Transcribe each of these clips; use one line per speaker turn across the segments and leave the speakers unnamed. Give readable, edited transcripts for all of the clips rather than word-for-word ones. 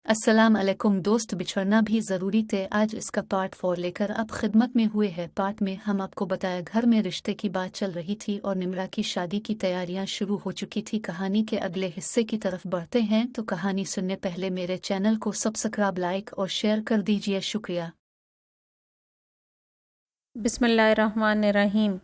अस्सलाम अलैकुम दोस्त, बिछड़ना भी ज़रूरी थे। आज इसका पार्ट 4 लेकर अब खिदमत में हुए हैं। पार्ट में हम आपको बताया घर में रिश्ते की बात चल रही थी और निम्रा की शादी की तैयारियां शुरू हो चुकी थी। कहानी के अगले हिस्से की तरफ बढ़ते हैं, तो कहानी सुनने पहले मेरे चैनल को सब्सक्राइब, लाइक और शेयर कर दीजिए। शुक्रिया।
बिस्मिल्लाहिर्रहमानिर्रहीम।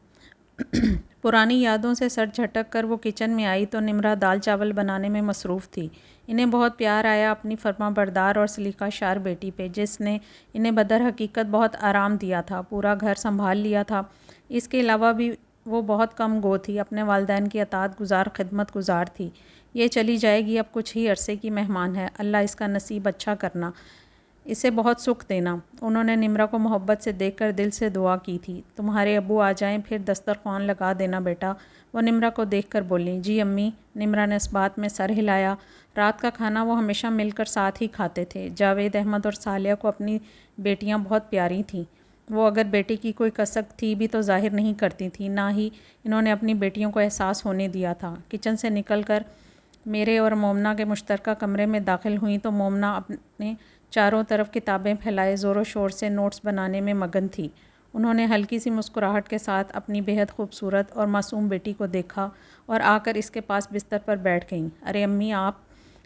पुरानी यादों से सर झटक कर वो किचन में आई तो निम्रा दाल चावल बनाने में मसरूफ़ थी। इन्हें बहुत प्यार आया अपनी फर्माबरदार और सलीकाशार बेटी पे, जिसने इन्हें बदर हकीकत बहुत आराम दिया था, पूरा घर संभाल लिया था। इसके अलावा भी वो बहुत कम गो थी, अपने वालिदैन की अतात गुजार खिदमत गुजार थी। ये चली जाएगी, अब कुछ ही अरसे की मेहमान है, अल्लाह इसका नसीब अच्छा करना, इसे बहुत सुख देना। उन्होंने निम्रा को मोहब्बत से देखकर दिल से दुआ की थी। तुम्हारे अब्बू आ जाएं, फिर दस्तरख्वान लगा देना बेटा। वो निम्रा को देखकर बोली। जी अम्मी। निम्रा ने इस बात में सर हिलाया। रात का खाना वो हमेशा मिलकर साथ ही खाते थे। जावेद अहमद और सालिया को अपनी बेटियां बहुत प्यारी थीं। वो अगर बेटी की कोई कसक थी भी तो जाहिर नहीं करती थी, ना ही इन्होंने अपनी बेटियों को एहसास होने दिया था। किचन से निकलकर मेरे और मोमना के मुश्तरका कमरे में दाखिल हुई तो मोमना अपने चारों तरफ किताबें फैलाए ज़ोरों शोर से नोट्स बनाने में मगन थी। उन्होंने हल्की सी मुस्कुराहट के साथ अपनी बेहद खूबसूरत और मासूम बेटी को देखा और आकर इसके पास बिस्तर पर बैठ गईं। अरे अम्मी, आप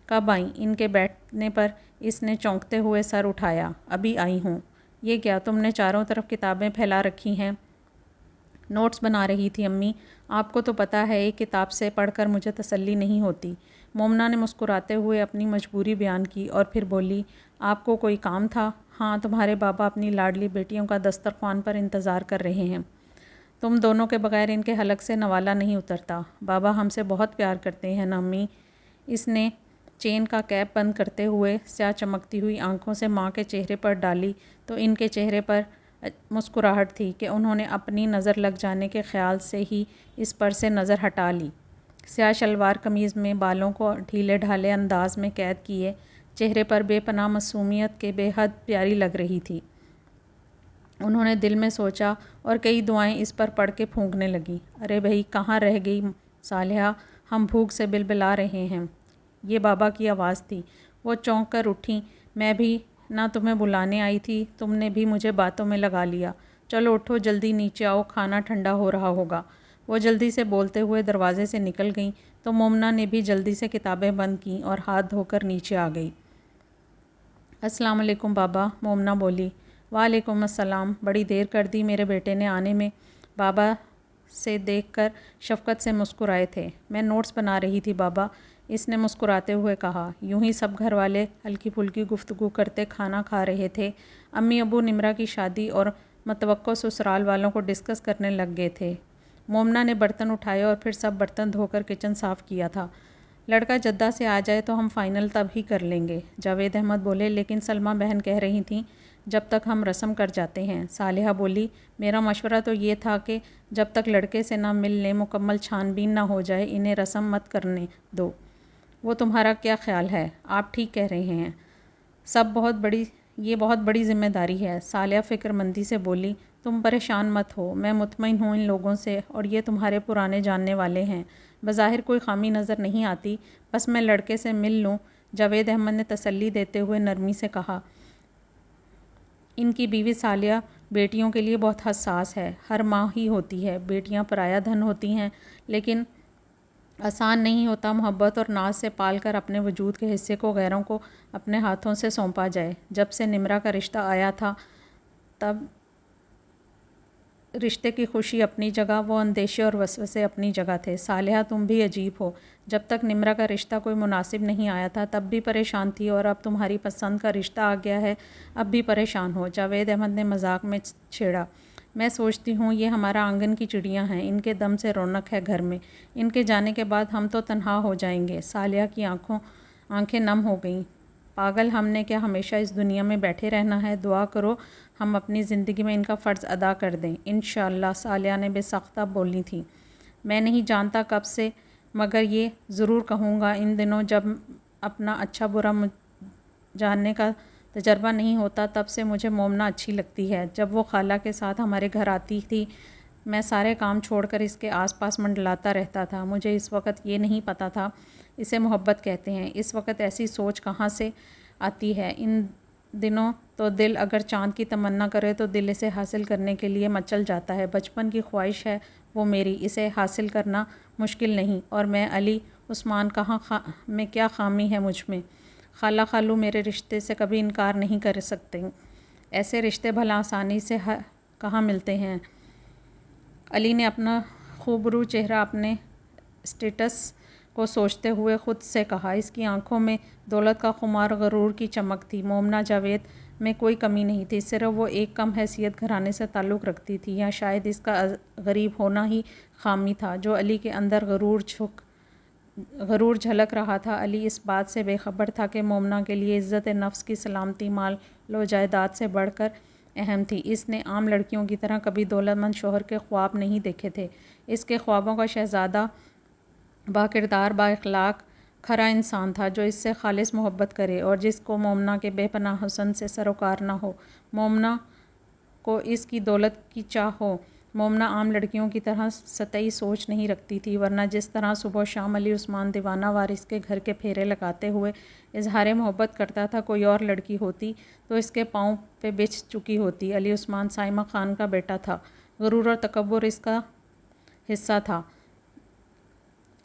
कब आईं? इनके बैठने पर इसने चौंकते हुए सर उठाया। अभी आई हूँ। ये क्या, तुमने चारों तरफ किताबें फैला रखी हैं? नोट्स बना रही थी अम्मी। आपको तो पता है एक किताब से पढ़कर मुझे तसल्ली नहीं होती। मोमना ने मुस्कुराते हुए अपनी मजबूरी बयान की और फिर बोली, आपको कोई काम था? हाँ, तुम्हारे बाबा अपनी लाडली बेटियों का दस्तरख्वान पर इंतज़ार कर रहे हैं। तुम दोनों के बगैर इनके हलक से नवाला नहीं उतरता। बाबा हमसे बहुत प्यार करते हैं ना अम्मी। इसने चेन का कैप बंद करते हुए स्याह चमकती हुई आंखों से माँ के चेहरे पर डाली तो इनके चेहरे पर मुस्कुराहट थी कि उन्होंने अपनी नज़र लग जाने के ख्याल से ही इस पर से नज़र हटा ली। स्याह शलवार कमीज़ में बालों को ढीले ढाले अंदाज में कैद किए चेहरे पर बेपनाह मासूमियत के बेहद प्यारी लग रही थी। उन्होंने दिल में सोचा और कई दुआएं इस पर पढ़ के फूंकने लगी। अरे भाई, कहाँ रह गई सालिहा? हम भूख से बिलबिला रहे हैं। ये बाबा की आवाज़ थी। वो चौंक कर उठी। मैं भी ना तुम्हें बुलाने आई थी, तुमने भी मुझे बातों में लगा लिया। चलो उठो, जल्दी नीचे आओ, खाना ठंडा हो रहा होगा। वो जल्दी से बोलते हुए दरवाजे से निकल गईं तो मोमना ने भी जल्दी से किताबें बंद कीं और हाथ धोकर नीचे आ गई। अस्सलाम वालेकुम बाबा, मोमना बोली। वालेकुम अस्सलाम। बड़ी देर कर दी मेरे बेटे ने आने में। बाबा से देखकर शफ़क़त से मुस्कुराए थे। मैं नोट्स बना रही थी बाबा, इसने मुस्कुराते हुए कहा। यूं ही सब घर वाले हल्की फुल्की गुफ्तगू करते खाना खा रहे थे। अम्मी अबू निम्रा की शादी और मतवक्को ससुराल वालों को डिस्कस करने लग गए थे। मोमना ने बर्तन उठाए और फिर सब बर्तन धोकर किचन साफ़ किया था। लड़का जद्दा से आ जाए तो हम फ़ाइनल तब ही कर लेंगे, जावेद अहमद बोले। लेकिन सलमा बहन कह रही थी जब तक हम रस्म कर जाते हैं। सालिहा बोली, मेरा मशवरा तो ये था कि जब तक लड़के से ना मिल लें, मुकम्मल छानबीन ना हो जाए, इन्हें रस्म मत करने दो। वो तुम्हारा क्या ख्याल है? आप ठीक कह रहे हैं, ये बहुत बड़ी ज़िम्मेदारी है। सालिया फ़िक्रमंदी से बोली। तुम परेशान मत हो, मैं मुतमईन हूँ इन लोगों से और ये तुम्हारे पुराने जानने वाले हैं। बज़ाहिर कोई ख़ामी नज़र नहीं आती, बस मैं लड़के से मिल लूँ। जावेद अहमद ने तसल्ली देते हुए नरमी से कहा। इनकी बीवी सालिया बेटियों के लिए बहुत हसास है, हर माँ ही होती है। बेटियाँ पराया धन होती हैं, लेकिन आसान नहीं होता मोहब्बत और नाज से पाल कर अपने वजूद के हिस्से को गैरों को अपने हाथों से सौंपा जाए। जब से निम्रा का रिश्ता आया था तब रिश्ते की खुशी अपनी जगह, वो अंदेशे और वसवसे अपनी जगह थे। सालिहा, तुम भी अजीब हो। जब तक निम्रा का रिश्ता कोई मुनासिब नहीं आया था तब भी परेशान थी और अब तुम्हारी पसंद का रिश्ता आ गया है, अब भी परेशान हो। जावेद अहमद ने मजाक में छेड़ा। मैं सोचती हूँ ये हमारा आंगन की चिड़ियाँ हैं, इनके दम से रौनक है घर में। इनके जाने के बाद हम तो तन्हा हो जाएंगे। सालिहा की आंखें नम हो गईं। पागल, हमने क्या हमेशा इस दुनिया में बैठे रहना है? दुआ करो हम अपनी ज़िंदगी में इनका फ़र्ज़ अदा कर दें इंशाअल्लाह, सालिया ने बेसख्ता बोली थी। मैं नहीं जानता कब से, मगर ये ज़रूर कहूँगा। इन दिनों जब अपना अच्छा बुरा जानने का तजर्बा नहीं होता तब से मुझे मोमना अच्छी लगती है। जब वो खाला के साथ हमारे घर आती थी मैं सारे काम छोड़कर इसके आसपास मंडलाता रहता था। मुझे इस वक्त ये नहीं पता था इसे मोहब्बत कहते हैं। इस वक्त ऐसी सोच कहाँ से آتی ہے۔ ان دنوں تو دل اگر چاند کی تمنا کرے تو دل اسے حاصل کرنے کے لیے مچل جاتا ہے۔ بچپن کی خواہش ہے وہ میری، اسے حاصل کرنا مشکل نہیں، اور میں علی عثمان میں کیا خامی ہے مجھ میں؟ خالہ خالو میرے رشتے سے کبھی انکار نہیں کر سکتے، ایسے رشتے بھلا آسانی سے کہاں ملتے ہیں؟ علی نے اپنا خوبرو چہرہ اپنے اسٹیٹس کو سوچتے ہوئے خود سے کہا۔ اس کی آنکھوں میں دولت کا خمار، غرور کی چمک تھی۔ مومنہ جاوید میں کوئی کمی نہیں تھی، صرف وہ ایک کم حیثیت گھرانے سے تعلق رکھتی تھی، یا شاید اس کا غریب ہونا ہی خامی تھا جو علی کے اندر غرور جھلک رہا تھا۔ علی اس بات سے بے خبر تھا کہ مومنہ کے لیے عزت نفس کی سلامتی مال و جائیداد سے بڑھ کر اہم تھی۔ اس نے عام لڑکیوں کی طرح کبھی دولت مند شوہر کے خواب نہیں دیکھے تھے۔ اس کے خوابوں کا شہزادہ با کردار، با اخلاق، کھرا انسان تھا، جو اس سے خالص محبت کرے اور جس کو مومنہ کے بے پناہ حسن سے سروکار نہ ہو، مومنہ کو اس کی دولت کی چاہ ہو۔ مومنہ عام لڑکیوں کی طرح سطحی سوچ نہیں رکھتی تھی، ورنہ جس طرح صبح و شام علی عثمان دیوانہ وارث کے گھر کے پھیرے لگاتے ہوئے اظہار محبت کرتا تھا، کوئی اور لڑکی ہوتی تو اس کے پاؤں پہ بچھ چکی ہوتی۔ علی عثمان سائمہ خان کا بیٹا تھا، غرور اور تکبر اس کا حصہ تھا،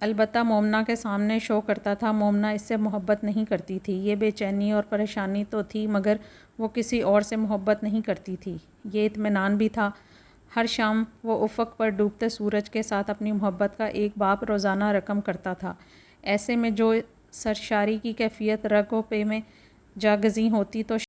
البتہ مومنہ کے سامنے شو کرتا تھا۔ مومنہ اس سے محبت نہیں کرتی تھی، یہ بے چینی اور پریشانی تو تھی، مگر وہ کسی اور سے محبت نہیں کرتی تھی، یہ اطمینان بھی تھا۔ ہر شام وہ افق پر ڈوبتے سورج کے ساتھ اپنی محبت کا ایک باب روزانہ رقم کرتا تھا۔ ایسے میں جو سرشاری کی کیفیت رگ و پے میں جاگزیں ہوتی تو